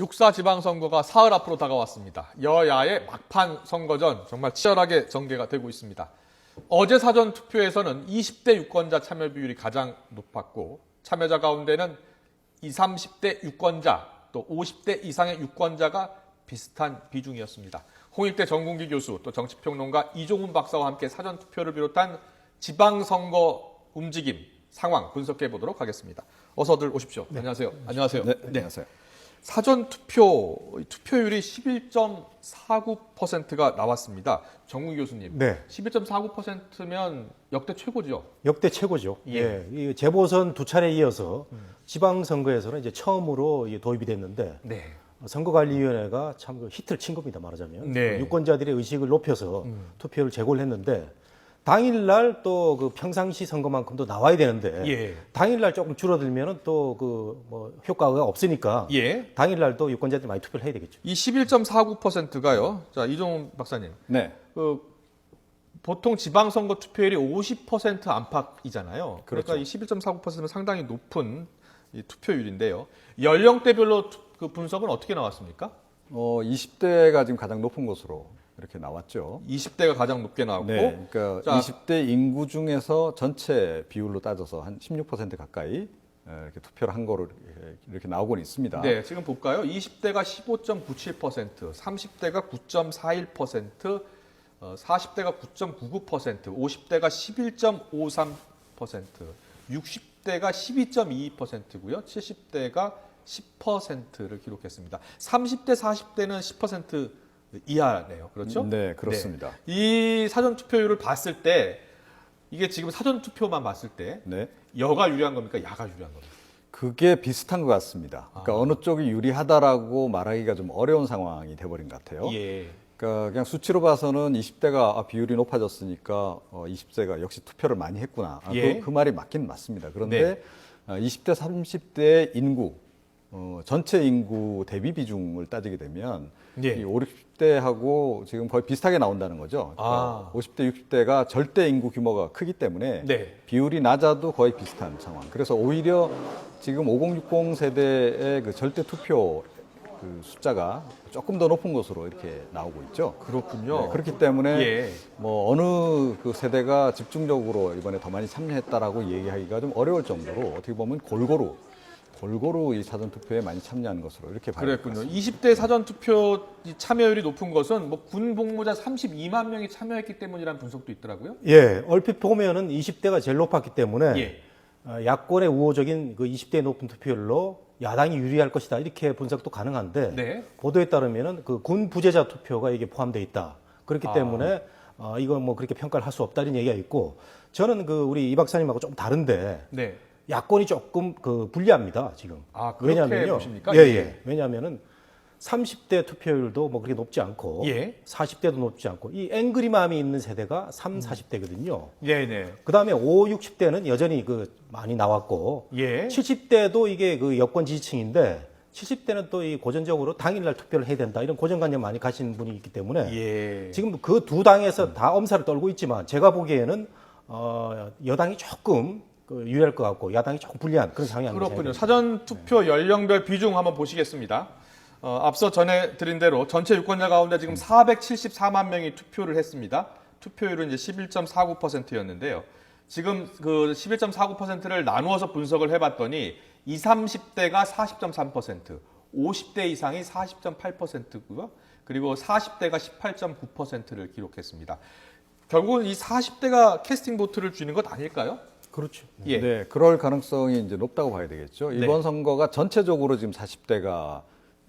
6.4 지방선거가 사흘 앞으로 다가왔습니다. 여야의 막판 선거전 정말 치열하게 전개가 되고 있습니다. 어제 사전 투표에서는 20대 유권자 참여 비율이 가장 높았고 참여자 가운데는 20, 30대 유권자 또 50대 이상의 유권자가 비슷한 비중이었습니다. 홍익대 정국기 교수 또 정치평론가 이종훈 박사와 함께 사전 투표를 비롯한 지방선거 움직임 상황 분석해 보도록 하겠습니다. 어서들 오십시오. 네. 안녕하세요. 안녕하세요. 네, 안녕하세요. 사전 투표율이 11.49%가 나왔습니다. 정국기 교수님. 네. 11.49%면 역대 최고죠. 역대 최고죠. 예. 이 재보선 두 차례에 이어서 지방선거에서는 이제 처음으로 도입이 됐는데 네. 선거관리위원회가 참 히트를 친 겁니다. 말하자면 네. 유권자들의 의식을 높여서 투표를 제고를 했는데 당일날 또 그 평상시 선거만큼도 나와야 되는데 예. 당일날 조금 줄어들면은 또 그 뭐 효과가 없으니까 예. 당일날도 유권자들이 많이 투표를 해야 되겠죠. 이 11.49%가요. 자, 이종훈 박사님. 네, 보통 지방선거 투표율이 50% 안팎이잖아요. 그러니까 그렇죠. 이 11.49%면 상당히 높은 이 투표율인데요. 연령대별로 그 분석은 어떻게 나왔습니까? 20대가 지금 가장 높은 것으로 이렇게 나왔죠. 20대가 가장 높게 나왔고, 네, 그러니까 자, 20대 인구 중에서 전체 비율로 따져서 한 16% 가까이 이렇게 투표를 한 거로 이렇게 나오고는 있습니다. 네, 지금 볼까요? 20대가 15.97%, 30대가 9.41%, 40대가 9.99%, 50대가 11.53%, 60대가 12.22%고요. 70대가 10%를 기록했습니다. 30대, 40대는 10% 이하네요. 그렇죠? 네, 그렇습니다. 네. 이 사전 투표율을 봤을 때 이게 지금 사전 투표만 봤을 때 네, 여가 유리한 겁니까? 야가 유리한 겁니까? 그게 비슷한 것 같습니다. 그러니까 어느 쪽이 유리하다라고 말하기가 좀 어려운 상황이 돼버린 것 같아요. 예. 그러니까 그냥 수치로 봐서는 20대가 비율이 높아졌으니까 20대가 역시 투표를 많이 했구나. 예. 그 말이 맞긴 맞습니다. 그런데 20대, 30대 인구, 전체 인구 대비 비중을 따지게 되면 예. 이 5, 60대하고 지금 거의 비슷하게 나온다는 거죠. 그러니까 50대, 60대가 절대 인구 규모가 크기 때문에 네. 비율이 낮아도 거의 비슷한 상황. 그래서 오히려 지금 5060 세대의 그 절대 투표 그 숫자가 조금 더 높은 것으로 이렇게 나오고 있죠. 그렇군요. 네, 그렇기 때문에 예. 뭐 어느 그 세대가 집중적으로 이번에 더 많이 참여했다라고 얘기하기가 좀 어려울 정도로 어떻게 보면 골고루 이 사전 투표에 많이 참여한 것으로 이렇게 봐야 그랬군요. 됩니다. 20대 사전 투표 참여율이 높은 것은 뭐 군 복무자 32만 명이 참여했기 때문이라는 분석도 있더라고요. 예, 얼핏 보면은 20대가 제일 높았기 때문에 예. 야권의 우호적인 그 20대의 높은 투표율로 야당이 유리할 것이다 이렇게 분석도 가능한데 네. 보도에 따르면은 그 군 부재자 투표가 이게 포함되어 있다. 그렇기 때문에 이건 뭐 그렇게 평가를 할 수 없다 이런 얘기가 있고 저는 그 우리 이 박사님하고 좀 다른데 네. 야권이 조금 그 불리합니다 지금. 아, 그렇게 왜냐면요. 보십니까? 예, 예. 예. 왜냐하면은 30대 투표율도 뭐 그렇게 높지 않고 예. 40대도 높지 않고 이 앵그리맘이 있는 세대가 3, 40대거든요. 네, 네. 그다음에 5, 60대는 여전히 그 많이 나왔고 예. 70대도 이게 그 여권 지지층인데 70대는 또 이 고전적으로 당일날 투표를 해야 된다 이런 고정관념 많이 가신 분이 있기 때문에 예. 지금 그 두 당에서 다 엄살을 떨고 있지만 제가 보기에는 여당이 조금 그 유리할 것 같고 야당이 조금 불리한 그런 상황이 아닌가 그렇군요. 생각합니다. 사전 투표 연령별 비중 한번 보시겠습니다. 앞서 전해드린 대로 전체 유권자 가운데 지금 474만 명이 투표를 했습니다. 투표율은 이제 11.49%였는데요. 지금 그 11.49%를 나누어서 분석을 해봤더니 20, 30대가 40.3%, 50대 이상이 40.8%고요. 그리고 40대가 18.9%를 기록했습니다. 결국은 이 40대가 캐스팅 보트를 쥐는 것 아닐까요? 그렇죠. 예. 네, 그럴 가능성이 이제 높다고 봐야 되겠죠. 이번 네. 선거가 전체적으로 지금 40대가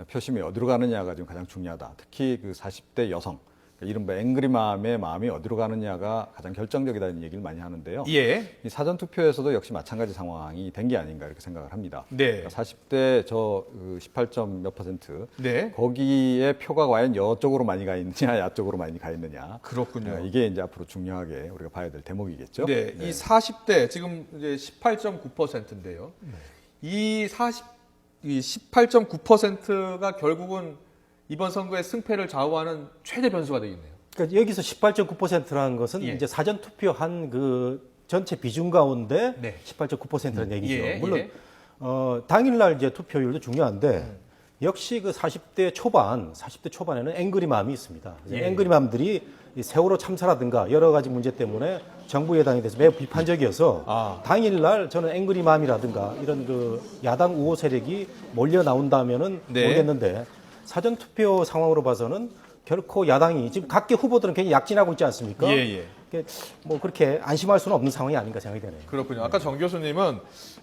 표심이 어디로 가느냐가 지금 가장 중요하다. 특히 그 40대 여성, 그러니까 이른바 앵그리맘의 마음이 어디로 가느냐가 가장 결정적이다는 얘기를 많이 하는데요. 예. 이 사전 투표에서도 역시 마찬가지 상황이 된 게 아닌가 이렇게 생각을 합니다. 네. 그러니까 40대 저 18점 몇 %, 네. 거기에 표가 과연 여쪽으로 많이 가 있느냐, 야쪽으로 많이 가 있느냐. 그렇군요. 이게 이제 앞으로 중요하게 우리가 봐야 될 대목이겠죠. 네, 이 40대 지금 이제 18.9%인데요. 이 18.9%가 결국은 이번 선거의 승패를 좌우하는 최대 변수가 되겠네요. 그러니까 여기서 18.9%라는 것은 예. 이제 사전 투표한 그 전체 비중 가운데 네. 18.9%라는 얘기죠. 예, 물론 예. 당일날 이제 투표율도 중요한데 역시 그 40대 초반에는 앵그리맘이 있습니다. 예. 앵그리맘들이 이 세월호 참사라든가 여러 가지 문제 때문에 정부 여당에 대해서 매우 비판적이어서 당일날 저는 앵그리맘이라든가 이런 그 야당 우호 세력이 몰려 나온다면은 네. 모르겠는데 사전 투표 상황으로 봐서는 결코 야당이 지금 각계 후보들은 굉장히 약진하고 있지 않습니까? 예. 뭐 그렇게 안심할 수는 없는 상황이 아닌가 생각이 되네요. 그렇군요. 아까 정 교수님은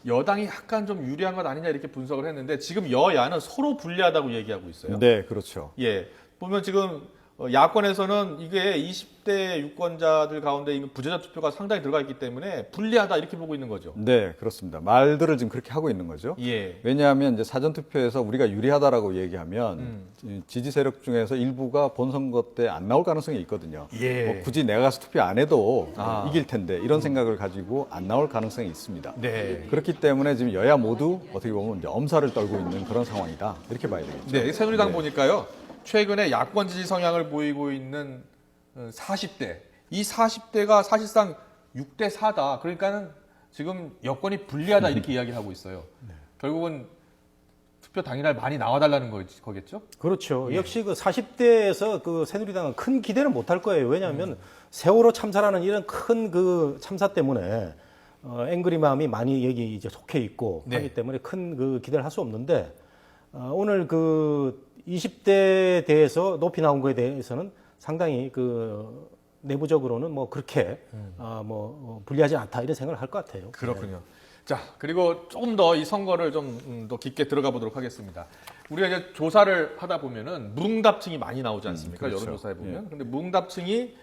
여당이 약간 좀 유리한 것 아니냐 이렇게 분석을 했는데 지금 여야는 서로 불리하다고 얘기하고 있어요. 네, 그렇죠. 예. 보면 지금 야권에서는 이게 20대 유권자들 가운데 이거 부재자 투표가 상당히 들어가 있기 때문에 불리하다 이렇게 보고 있는 거죠. 네, 그렇습니다. 말들을 지금 그렇게 하고 있는 거죠. 예. 왜냐하면 이제 사전 투표에서 우리가 유리하다라고 얘기하면 지지 세력 중에서 일부가 본선거 때 안 나올 가능성이 있거든요. 예. 뭐 굳이 내가 가서 투표 안 해도 이길 텐데 이런 생각을 가지고 안 나올 가능성이 있습니다. 네. 그렇기 때문에 지금 여야 모두 어떻게 보면 이제 엄살을 떨고 있는 그런 상황이다 이렇게 봐야 되겠죠. 네. 새누리당 보니까요. 최근에 야권 지지 성향을 보이고 있는 40대. 이 40대가 사실상 6대 4다. 그러니까는 지금 여권이 불리하다 이렇게 이야기를 하고 있어요. 결국은 투표 당일날 많이 나와달라는 거겠죠? 그렇죠. 역시 그 40대에서 그 새누리당은 큰 기대는 못할 거예요. 왜냐하면 세월호 참사라는 이런 큰 그 참사 때문에 앵그리맘이 많이 여기 이제 속해 있고 네. 하기 때문에 큰 그 기대를 할 수 없는데 오늘 그 20대에 대해서 높이 나온 거에 대해서는 상당히 그 내부적으로는 뭐 그렇게 불리하지 않다 이런 생각을 할 것 같아요. 그렇군요. 자, 그리고 조금 더 이 선거를 좀 더 깊게 들어가 보도록 하겠습니다. 우리가 이제 조사를 하다 보면은 무응답층이 많이 나오지 않습니까? 그렇죠. 여론조사에 보면. 근데 무응답층이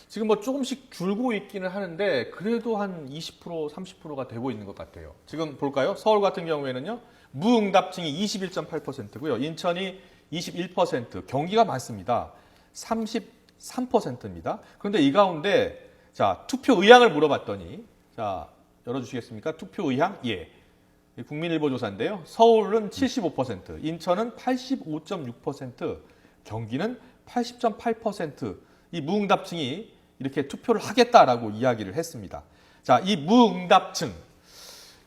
지금 뭐 조금씩 줄고 있기는 하는데 그래도 한 20%, 30%가 되고 있는 것 같아요. 지금 볼까요? 서울 같은 경우에는요. 무응답층이 21.8%고요. 인천이 21%, 경기가 많습니다. 33%입니다. 그런데 이 가운데 자, 투표 의향을 물어봤더니 자, 열어주시겠습니까? 투표 의향? 예. 국민일보 조사인데요. 서울은 75%, 인천은 85.6%, 경기는 80.8%. 이 무응답층이 이렇게 투표를 하겠다라고 이야기를 했습니다. 자, 이 무응답층.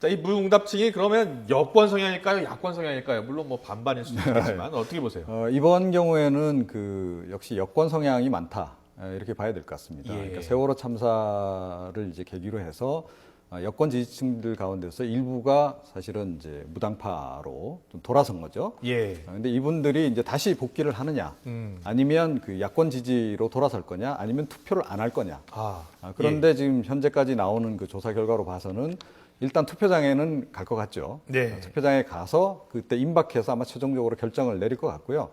자, 이 무응답층이 그러면 여권 성향일까요? 야권 성향일까요? 물론 뭐 반반일 수도 있겠지만 어떻게 보세요? 이번 경우에는 그 역시 여권 성향이 많다 이렇게 봐야 될 것 같습니다. 예. 그러니까 세월호 참사를 이제 계기로 해서 여권 지지층들 가운데서 일부가 사실은 이제 무당파로 좀 돌아선 거죠. 예. 근데 이분들이 이제 다시 복귀를 하느냐, 아니면 그 야권 지지로 돌아설 거냐, 아니면 투표를 안 할 거냐. 그런데 지금 현재까지 나오는 그 조사 결과로 봐서는 일단 투표장에는 갈 것 같죠. 네. 투표장에 가서 그때 임박해서 아마 최종적으로 결정을 내릴 것 같고요.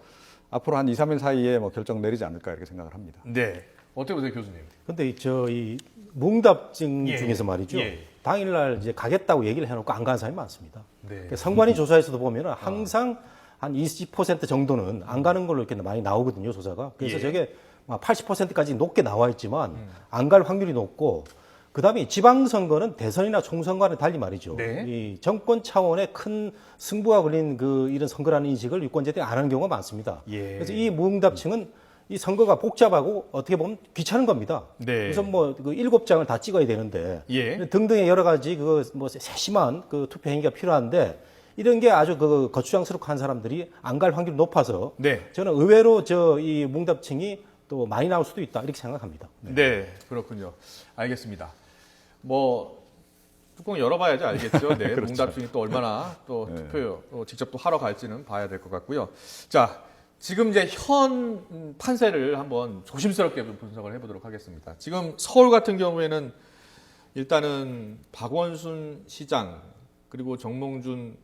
앞으로 한 2, 3일 사이에 뭐 결정 내리지 않을까 이렇게 생각을 합니다. 네. 어떻게 보세요, 교수님? 근데 이 무응답증 예. 중에서 말이죠. 예. 당일날 이제 가겠다고 얘기를 해놓고 안 가는 사람이 많습니다. 네. 그러니까 선관위 조사에서도 보면은 항상 한 20% 정도는 안 가는 걸로 이렇게 많이 나오거든요, 조사가. 그래서 예. 저게 80%까지 높게 나와 있지만 안 갈 확률이 높고 그다음에 지방선거는 대선이나 총선과는 달리 말이죠. 네. 이 정권 차원의 큰 승부가 걸린 그 이런 선거라는 인식을 유권자들이 안 하는 경우가 많습니다. 예. 그래서 이 무응답층은 이 선거가 복잡하고 어떻게 보면 귀찮은 겁니다. 네. 그래서 뭐 그 7장을 다 찍어야 되는데 예. 등등의 여러 가지 그 뭐 세심한 그 투표 행위가 필요한데 이런 게 아주 그 거추장스럽고 한 사람들이 안 갈 확률이 높아서 네. 저는 의외로 이 무응답층이 또 많이 나올 수도 있다 이렇게 생각합니다. 네, 그렇군요. 알겠습니다. 뭐 뚜껑 열어봐야지 알겠죠. 네, 그렇죠. 응답중이 또 얼마나 또 투표 직접 또 하러 갈지는 봐야 될 것 같고요. 자, 지금 이제 현 판세를 한번 조심스럽게 좀 분석을 해보도록 하겠습니다. 지금 서울 같은 경우에는 일단은 박원순 시장 그리고 정몽준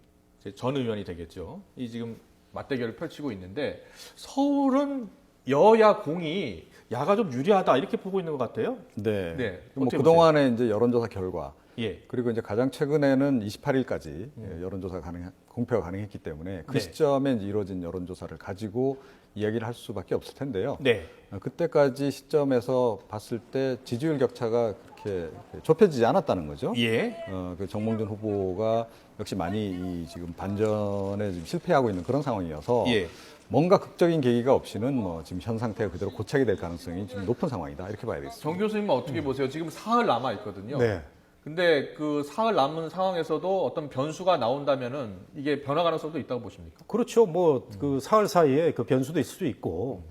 전 의원이 되겠죠. 이 지금 맞대결을 펼치고 있는데 서울은 여야 공이 야가 좀 유리하다 이렇게 보고 있는 것 같아요. 네. 네. 뭐 어떻게 그동안의 이제 여론조사 결과, 예. 그리고 이제 가장 최근에는 28일까지 여론조사 공표가 가능했기 때문에 그 네. 시점에 이제 이루어진 여론조사를 가지고 이야기를 할 수밖에 없을 텐데요. 네. 그때까지 시점에서 봤을 때 지지율 격차가 그렇게 좁혀지지 않았다는 거죠. 예. 그 정몽준 후보가 역시 많이 지금 반전에 지금 실패하고 있는 그런 상황이어서 예. 뭔가 극적인 계기가 없이는 뭐 지금 현 상태가 그대로 고착이 될 가능성이 좀 높은 상황이다 이렇게 봐야 되겠습니다. 정 교수님은 어떻게 보세요? 지금 사흘 남아 있거든요. 네. 근데 그 사흘 남은 상황에서도 어떤 변수가 나온다면은 이게 변화 가능성도 있다고 보십니까? 그렇죠. 뭐 그 사흘 사이에 그 변수도 있을 수 있고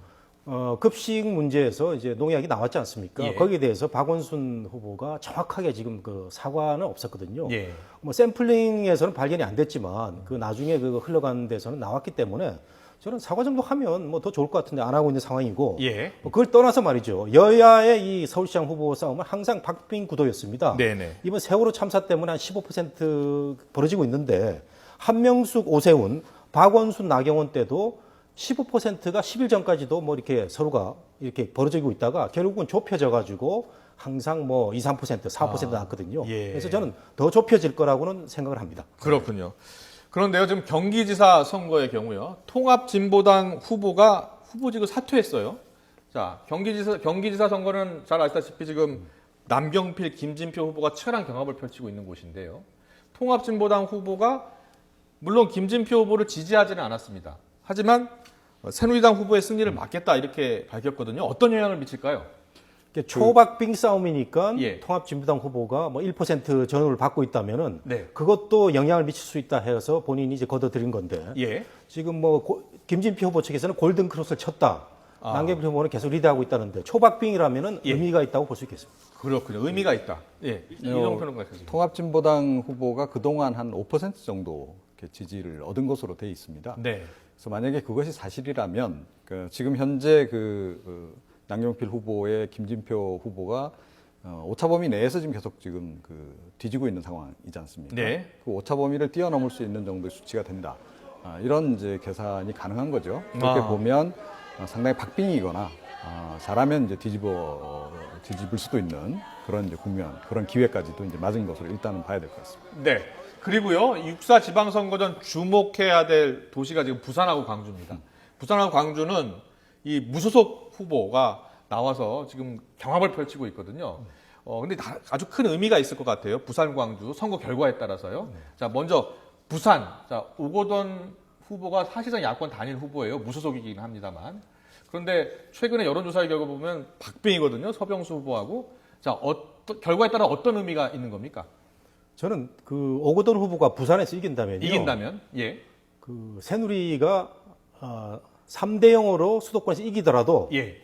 급식 문제에서 이제 농약이 나왔지 않습니까? 예. 거기에 대해서 박원순 후보가 정확하게 지금 그 사과는 없었거든요. 예. 뭐 샘플링에서는 발견이 안 됐지만 그 나중에 그 흘러간 데서는 나왔기 때문에 저는 사과 정도 하면 뭐 더 좋을 것 같은데 안 하고 있는 상황이고. 예. 뭐 그걸 떠나서 말이죠. 여야의 이 서울시장 후보 싸움은 항상 박빙 구도였습니다. 네네. 이번 세월호 참사 때문에 한 15% 벌어지고 있는데 한명숙, 오세훈, 박원순, 나경원 때도 15%가 10일 전까지도 뭐 이렇게 서로가 이렇게 벌어지고 있다가 결국은 좁혀져 가지고 항상 뭐 2, 3%, 4% 나왔거든요. 예. 그래서 저는 더 좁혀질 거라고는 생각을 합니다. 그렇군요. 그런데요, 지금 경기지사 선거의 경우요, 통합진보당 후보가 후보직을 사퇴했어요. 자, 경기지사 선거는 잘 아시다시피 지금 남경필, 김진표 후보가 치열한 경합을 펼치고 있는 곳인데요. 통합진보당 후보가 물론 김진표 후보를 지지하지는 않았습니다. 하지만 새누리당 후보의 승리를 막겠다 이렇게 밝혔거든요. 어떤 영향을 미칠까요? 초박빙 싸움이니까 예. 통합진보당 후보가 뭐 1% 전후를 받고 있다면은 네. 그것도 영향을 미칠 수 있다 해서 본인이 이제 걷어들인 건데 예. 지금 뭐 김진표 후보 측에서는 골든 크로스를 쳤다. 남경필 후보는 계속 리드하고 있다는데 초박빙이라면은 예. 의미가 있다고 볼 수 있겠습니다. 그렇군요. 의미가 있다. 예. 이런 평론가 있습니다. 통합진보당 후보가 그동안 한 5% 정도 이렇게 지지를 얻은 것으로 돼 있습니다. 네. 그래서 만약에 그것이 사실이라면 지금 현재 남경필 후보의 김진표 후보가 오차 범위 내에서 지금 계속 지금 뒤지고 있는 상황이지 않습니까? 네. 그 오차 범위를 뛰어넘을 수 있는 정도의 수치가 된다. 이런 이제 계산이 가능한 거죠. 그렇게 보면 상당히 박빙이거나 잘하면 이제 뒤집을 수도 있는 그런 이제 국면, 그런 기회까지도 이제 맞은 것으로 일단은 봐야 될 것 같습니다. 네. 그리고요, 6.4 지방선거전 주목해야 될 도시가 지금 부산하고 광주입니다. 부산하고 광주는 이 무소속 후보가 나와서 지금 경합을 펼치고 있거든요. 근데 아주 큰 의미가 있을 것 같아요. 부산, 광주 선거 결과에 따라서요. 자, 먼저 부산. 자, 오거돈 후보가 사실상 야권 단일 후보예요. 무소속이긴 합니다만. 그런데 최근에 여론조사의 결과 보면 박빙이거든요. 서병수 후보하고. 자, 결과에 따라 어떤 의미가 있는 겁니까? 저는 그 오거돈 후보가 부산에서 이긴다면요. 이긴다면? 예. 그 새누리가 3대 0으로 수도권에서 이기더라도 예.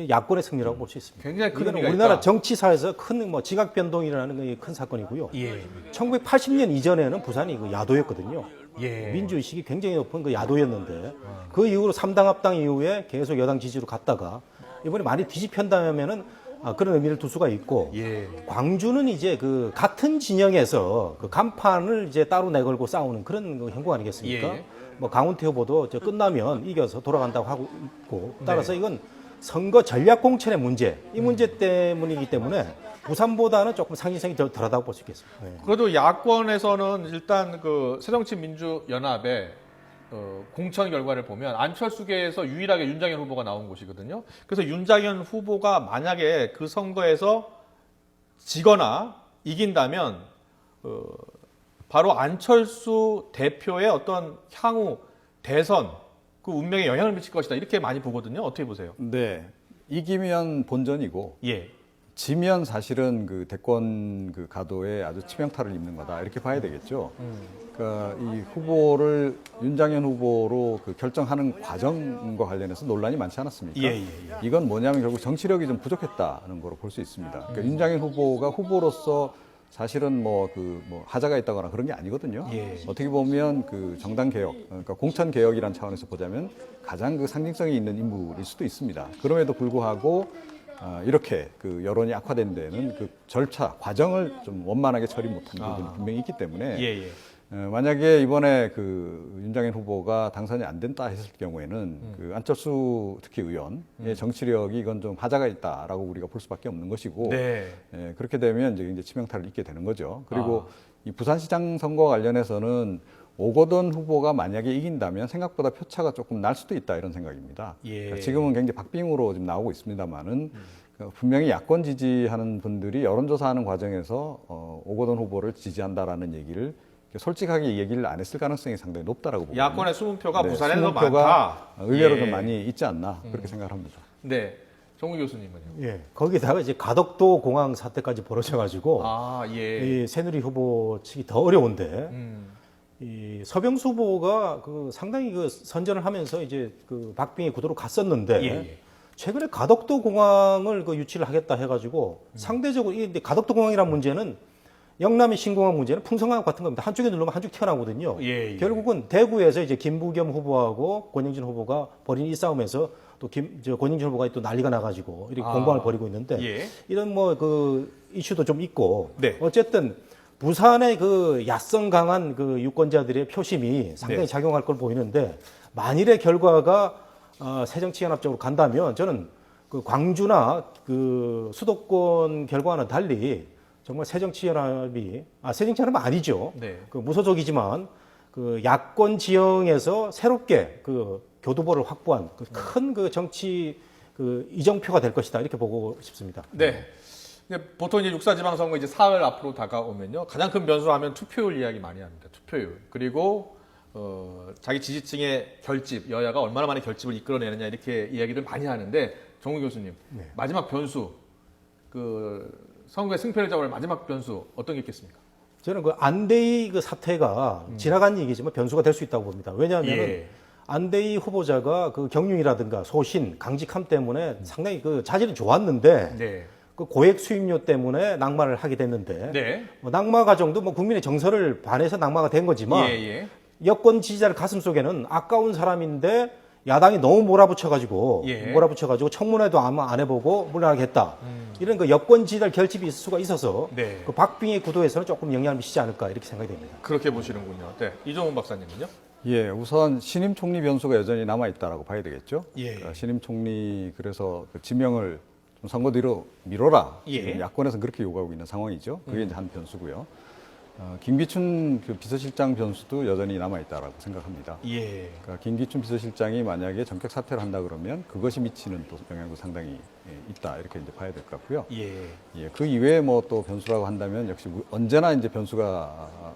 야권의 승리라고 볼 수 있습니다. 굉장히 큰 이거는 의미가 우리나라 있다. 정치사에서 큰 뭐 지각 변동이라는 게 큰 사건이고요. 예. 1980년 이전에는 부산이 그 야도였거든요. 예. 민주의식이 굉장히 높은 그 야도였는데 그 이후로 3당 합당 이후에 계속 여당 지지로 갔다가 이번에 많이 뒤집힌다면은 그런 의미를 둘 수가 있고 예. 광주는 이제 그 같은 진영에서 그 간판을 이제 따로 내걸고 싸우는 그런 그 형국 아니겠습니까? 예. 뭐 강훈태 후보도 저 끝나면 이겨서 돌아간다고 하고 있고 따라서 이건 선거 전략 공천의 문제 이 문제 때문이기 때문에 부산보다는 조금 상징성이 더 덜하다고 볼 수 있겠습니다. 네. 그래도 야권에서는 일단 그 새정치민주연합의 공천 결과를 보면 안철수계에서 유일하게 윤장현 후보가 나온 곳이거든요. 그래서 윤장현 후보가 만약에 그 선거에서 지거나 이긴다면 바로 안철수 대표의 어떤 향후 대선 그 운명에 영향을 미칠 것이다 이렇게 많이 보거든요. 어떻게 보세요? 네. 이기면 본전이고 예. 지면 사실은 그 대권 그 가도에 아주 치명타를 입는 거다 이렇게 봐야 되겠죠. 그러니까 이 후보를 윤장현 후보로 그 결정하는 과정과 관련해서 논란이 많지 않았습니까? 예. 이건 뭐냐면 결국 정치력이 좀 부족했다는 거로 볼 수 있습니다. 그러니까 윤장현 후보가 후보로서 사실은 뭐 하자가 있다거나 그런 게 아니거든요. 예. 어떻게 보면 그 정당 개혁, 그러니까 공천 개혁이라는 차원에서 보자면 가장 그 상징성이 있는 인물일 수도 있습니다. 그럼에도 불구하고 이렇게 그 여론이 악화된 데는 그 절차, 과정을 좀 원만하게 처리 못한 부분이 분명히 있기 때문에 예. 만약에 이번에 그 윤장현 후보가 당선이 안 된다 했을 경우에는 그 안철수 특히 의원의 정치력이 이건 좀 하자가 있다라고 우리가 볼 수밖에 없는 것이고 네. 그렇게 되면 이제 치명타를 입게 되는 거죠. 그리고 이 부산시장 선거와 관련해서는 오거돈 후보가 만약에 이긴다면 생각보다 표차가 조금 날 수도 있다 이런 생각입니다. 예. 그러니까 지금은 굉장히 박빙으로 지금 나오고 있습니다만은 분명히 야권 지지하는 분들이 여론조사하는 과정에서 오거돈 후보를 지지한다라는 얘기를 솔직하게 얘기를 안 했을 가능성이 상당히 높다라고 보거든요. 야권의 수문표가 네, 부산에서 수문표가 많다. 의외로 예. 좀 많이 있지 않나 그렇게 생각을 합니다. 네. 정우 교수님은요? 예. 거기다가 이제 가덕도 공항 사태까지 벌어져가지고 예. 이 새누리 후보 측이 더 어려운데 음. 이 서병수 후보가 그 상당히 그 선전을 하면서 이제 그 박빙의 구도로 갔었는데 예. 최근에 가덕도 공항을 그 유치를 하겠다 해가지고 상대적으로 이 가덕도 공항이라는 문제는 영남의 신공항 문제는 풍성함 같은 겁니다. 한쪽에 누르면 한쪽 튀어나오거든요. 예. 결국은 대구에서 이제 김부겸 후보하고 권영진 후보가 벌인 이 싸움에서 또 권영진 후보가 또 난리가 나가지고 이렇게 공방을 벌이고 있는데 예. 이런 뭐 그 이슈도 좀 있고 네. 어쨌든 부산의 그 야성 강한 그 유권자들의 표심이 상당히 네. 작용할 걸 보이는데 만일의 결과가 새정치연합 쪽으로 간다면 저는 그 광주나 그 수도권 결과와는 달리 정말 새정치연합이 새정치연합은 아니죠. 네. 그 무소속이지만 그 야권 지형에서 새롭게 그 교두보를 확보한 큰 그 정치 그 이정표가 될 것이다 이렇게 보고 싶습니다. 네. 근데 보통 이제 육사지방선거 이제 사흘 앞으로 다가오면요. 가장 큰 변수 하면 투표율 이야기 많이 합니다. 투표율. 그리고 자기 지지층의 결집, 여야가 얼마나 많은 결집을 이끌어내느냐 이렇게 이야기를 많이 하는데 정우 교수님, 마지막 변수, 그 선거의 승패를 잡을 마지막 변수 어떤 게 있겠습니까? 저는 그 안대희 그 사태가 지나간 얘기지만 변수가 될 수 있다고 봅니다. 왜냐하면 예. 안대희 후보자가 그 경륜이라든가 소신, 강직함 때문에 상당히 그 자질이 좋았는데 네. 그 고액 수임료 때문에 낙마를 하게 됐는데 네. 뭐 낙마 과정도 뭐 국민의 정서를 반해서 낙마가 된 거지만 예. 여권 지지자들 가슴 속에는 아까운 사람인데 야당이 너무 몰아붙여가지고 청문회도 아마 안 해보고 물러나겠다 이런 그 여권 지지자들 결집이 있을 수가 있어서 네. 그 박빙의 구도에서는 조금 영향을 미치지 않을까 이렇게 생각이 됩니다. 그렇게 보시는군요. 네. 이종훈 박사님은요? 예, 우선 신임 총리 변수가 여전히 남아 있다라고 봐야 되겠죠. 예. 그러니까 신임 총리 그래서 그 지명을 좀 선거 뒤로 미뤄라. 예. 지금 야권에서 그렇게 요구하고 있는 상황이죠. 그게 이제 한 변수고요. 김기춘 그 비서실장 변수도 여전히 남아 있다라고 생각합니다. 예. 그러니까 김기춘 비서실장이 만약에 전격 사퇴를 한다 그러면 그것이 미치는 또 영향도 상당히 있다 이렇게 이제 봐야 될 것 같고요. 예. 예, 그 이외에 뭐 또 변수라고 한다면 역시 언제나 이제 변수가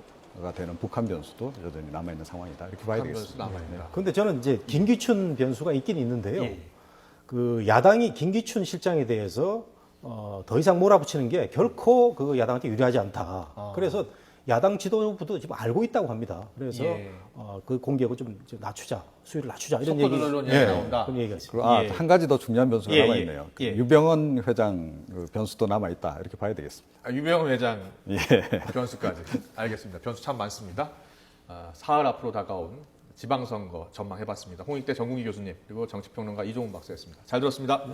되는 북한 변수도 여전히 남아 있는 상황이다 이렇게 봐야 북한 되겠습니다. 변수 남아있다. 그런데 저는 이제 김기춘 변수가 있긴 있는데요. 예. 그 야당이 김기춘 실장에 대해서 더 이상 몰아붙이는 게 결코 그 야당한테 유리하지 않다. 그래서 야당 지도부도 지금 알고 있다고 합니다. 그래서 예. 그 공격을 좀 낮추자, 수위를 낮추자 이런 속도 조절론 이야기 나온다. 그런 얘기가 있습니다. 그리고 예. 한 가지 더 중요한 변수가 예, 남아 예. 있네요. 그 예. 유병헌 회장 그 변수도 남아 있다 이렇게 봐야 되겠습니다. 유병헌 회장 예. 변수까지. 알겠습니다. 변수 참 많습니다. 사흘 앞으로 다가온 지방선거 전망해봤습니다. 홍익대 정국희 교수님 그리고 정치평론가 이종훈 박사였습니다. 잘 들었습니다.